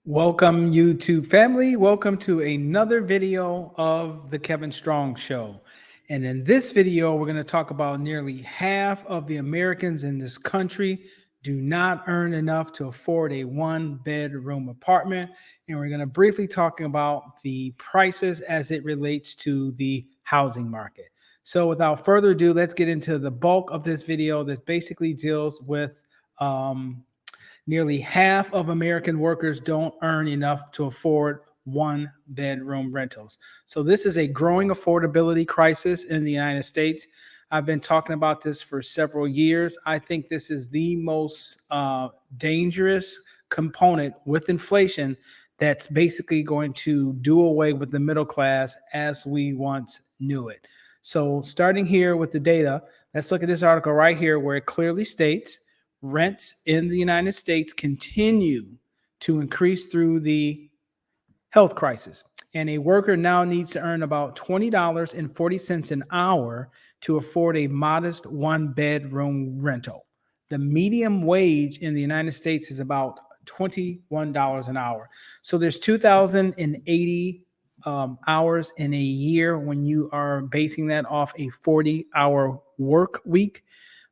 Welcome, YouTube family. Welcome to another video of the Kevin Strong Show. And in this video, we're going to talk about nearly half of the Americans in this country do not earn enough to afford a one-bedroom apartment. And we're going to briefly talk about the prices as it relates to the housing market. So without further ado, let's get into the bulk of this video that basically deals with nearly half of American workers don't earn enough to afford one-bedroom rentals. So this is a growing affordability crisis in the United States. I've been talking about this for several years. I think this is the most dangerous component with inflation that's basically going to do away with the middle class as we once knew it. So starting here with the data, let's look at this article right here where it clearly states rents in the United States continue to increase through the health crisis. And a worker now needs to earn about $20.40 an hour to afford a modest one-bedroom rental. The median wage in the United States is about $21 an hour. So there's 2,080 hours in a year when you are basing that off a 40-hour work week.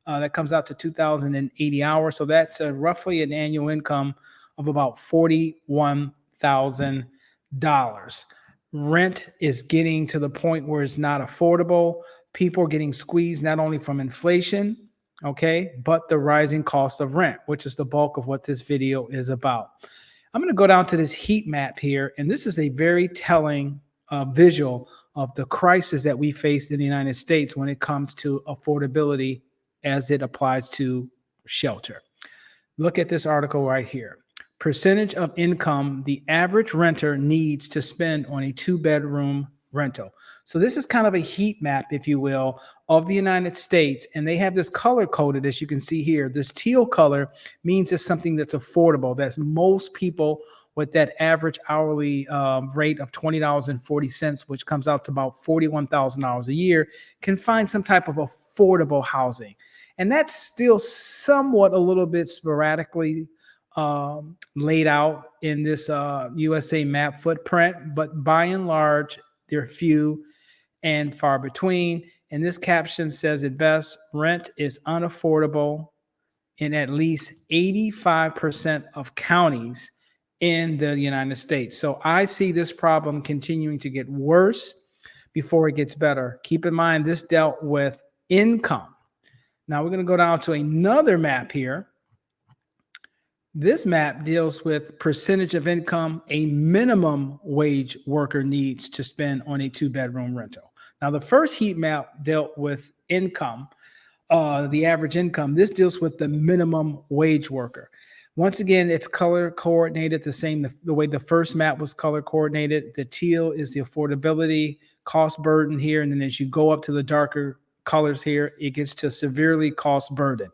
That comes out to 2,080 hours. So that's roughly an annual income of about $41,000. Rent is getting to the point where it's not affordable. People are getting squeezed not only from inflation, okay, but the rising cost of rent, which is the bulk of what this video is about. I'm going to go down to this heat map here, and this is a very telling visual of the crisis that we face in the United States when it comes to affordability as it applies to shelter. Look at this article right here. Percentage of income the average renter needs to spend on a two-bedroom rental. So this is kind of a heat map, if you will, of the United States. And they have this color coded, as you can see here. This teal color means it's something that's affordable. That's most people with that average hourly rate of $20.40, which comes out to about $41,000 a year, can find some type of affordable housing. And that's still somewhat a little bit sporadically laid out in this USA map footprint, but by and large, they're few and far between. And this caption says it best: rent is unaffordable in at least 85% of counties in the United States. So I see this problem continuing to get worse before it gets better. Keep in mind, this dealt with income. Now we're going to go down to another map here. This map deals with percentage of income a minimum wage worker needs to spend on a two-bedroom rental. Now the first heat map dealt with income, the average income. This deals with the minimum wage worker. Once again, it's color coordinated the way the first map was color coordinated. The teal is the affordability cost burden here. And then as you go up to the darker colors here, it gets to severely cost burden.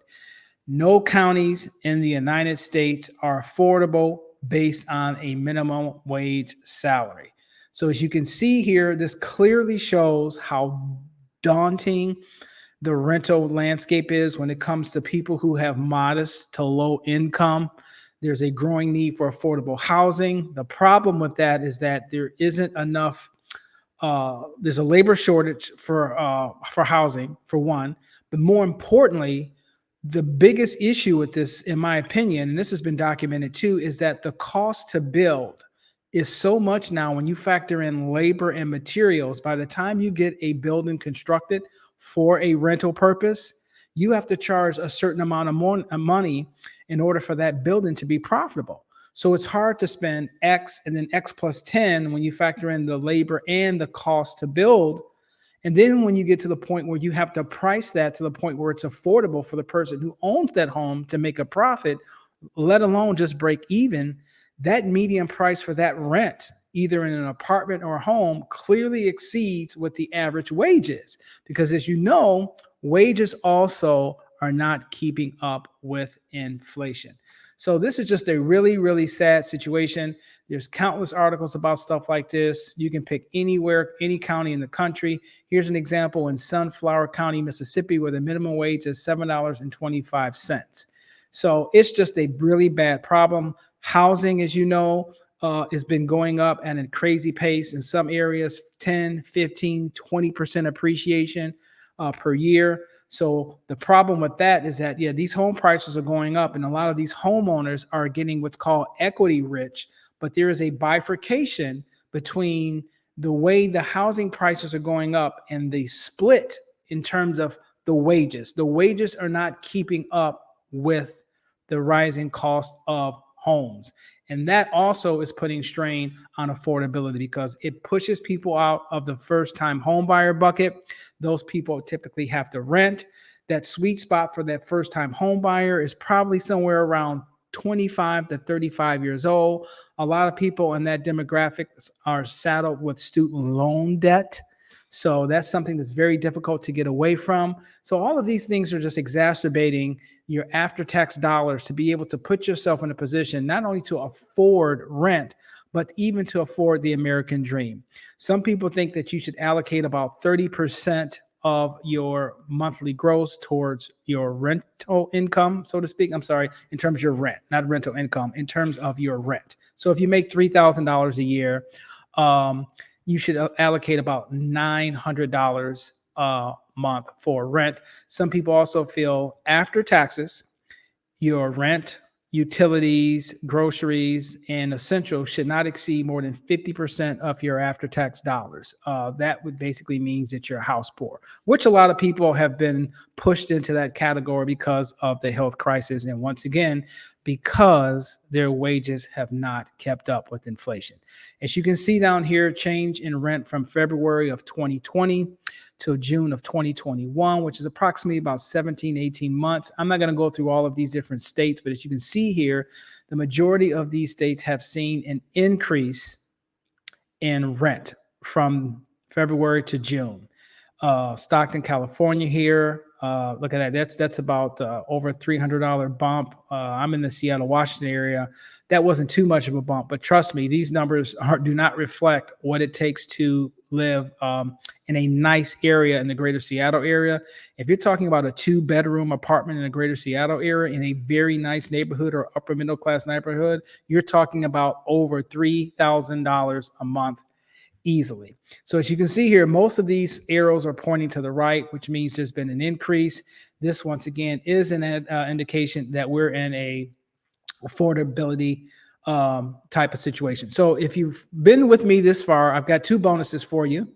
No counties in the United States are affordable based on a minimum wage salary. So as you can see here, this clearly shows how daunting the rental landscape is when it comes to people who have modest to low income. There's a growing need for affordable housing. The problem with that is that there isn't enough there's a labor shortage for housing, for one, but more importantly, the biggest issue with this, in my opinion, and this has been documented too, is that the cost to build is so much now when you factor in labor and materials. By the time you get a building constructed for a rental purpose, you have to charge a certain amount of money in order for that building to be profitable. So it's hard to spend X and then X plus 10 when you factor in the labor and the cost to build. And then when you get to the point where you have to price that to the point where it's affordable for the person who owns that home to make a profit, let alone just break even, that median price for that rent, either in an apartment or a home, clearly exceeds what the average wage is. Because as you know, wages also are not keeping up with inflation. So this is just a really, really sad situation. There's countless articles about stuff like this. You can pick anywhere, any county in the country. Here's an example in Sunflower County, Mississippi, where the minimum wage is $7.25. So it's just a really bad problem. Housing, as you know, has been going up at a crazy pace. In some areas, 10, 15, 20% appreciation per year. So the problem with that is that, yeah, these home prices are going up, and a lot of these homeowners are getting what's called equity rich. But there is a bifurcation between the way the housing prices are going up and the split in terms of the wages. The wages are not keeping up with the rising cost of homes. And that also is putting strain on affordability because it pushes people out of the first time home buyer bucket. Those people typically have to rent. That sweet spot for that first time home buyer is probably somewhere around 25 to 35 years old. A lot of people in that demographic are saddled with student loan debt. So that's something that's very difficult to get away from. So all of these things are just exacerbating your after-tax dollars to be able to put yourself in a position not only to afford rent, but even to afford the American dream. Some people think that you should allocate about 30% of your monthly gross towards your rental income, so to speak. I'm sorry, in terms of your rent, not rental income, in terms of your rent. So if you make $3,000 a year, you should allocate about $900 a month for rent. Some people also feel after taxes, your rent, utilities, groceries, and essentials should not exceed more than 50% of your after tax dollars. That would basically means that you're house poor, which a lot of people have been pushed into that category because of the health crisis. And once again, because their wages have not kept up with inflation. As you can see down here, change in rent from February of 2020 to June of 2021, which is approximately about 17, 18 months. I'm not going to go through all of these different states, but as you can see here, the majority of these states have seen an increase in rent from February to June. Stockton, California here. Look at that. That's about over $300 bump. I'm in the Seattle, Washington area. That wasn't too much of a bump, but trust me, these numbers do not reflect what it takes to live in a nice area in the greater Seattle area. If you're talking about a 2-bedroom apartment in the greater Seattle area in a very nice neighborhood or upper middle class neighborhood, you're talking about over $3,000 a month easily. So as you can see here, most of these arrows are pointing to the right, which means there's been an increase. This, once again, is an indication that we're in a affordability type of situation. So if you've been with me this far, I've got 2 bonuses for you.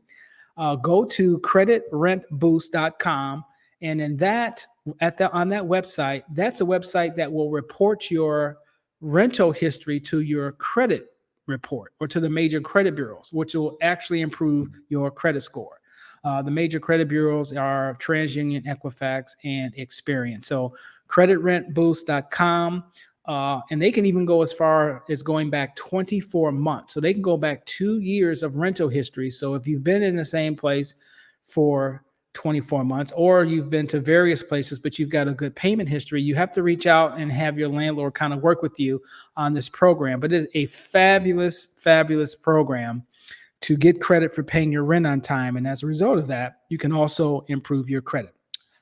Go to creditrentboost.com, and in that on that website, that's a website that will report your rental history to your credit report or to the major credit bureaus, which will actually improve your credit score. The major credit bureaus are TransUnion, Equifax, and Experian. So creditrentboost.com. And they can even go as far as going back 24 months. So they can go back 2 years of rental history. So if you've been in the same place for 24 months, or you've been to various places, but you've got a good payment history, you have to reach out and have your landlord kind of work with you on this program. But it is a fabulous, fabulous program to get credit for paying your rent on time. And as a result of that, you can also improve your credit.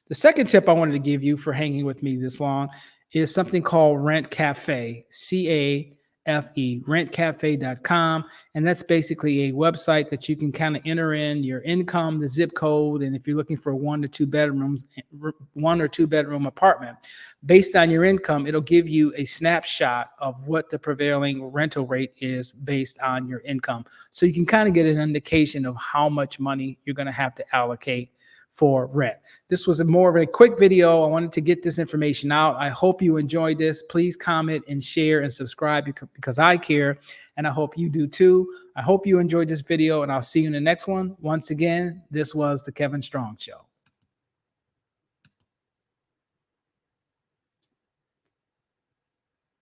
The second tip I wanted to give you for hanging with me this long is something called Rent Cafe, CAFE, rentcafe.com. And that's basically a website that you can kind of enter in your income, the zip code, and if you're looking for 1 or 2 bedrooms, 1 or 2 bedroom apartment, based on your income, it'll give you a snapshot of what the prevailing rental rate is based on your income. So you can kind of get an indication of how much money you're going to have to allocate for rent. This was more of a quick video. I wanted to get this information out. I hope you enjoyed this. Please comment and share and subscribe because I care, and I hope you do too. I hope you enjoyed this video, and I'll see you in the next one. Once again, this was the Kevin Strong Show.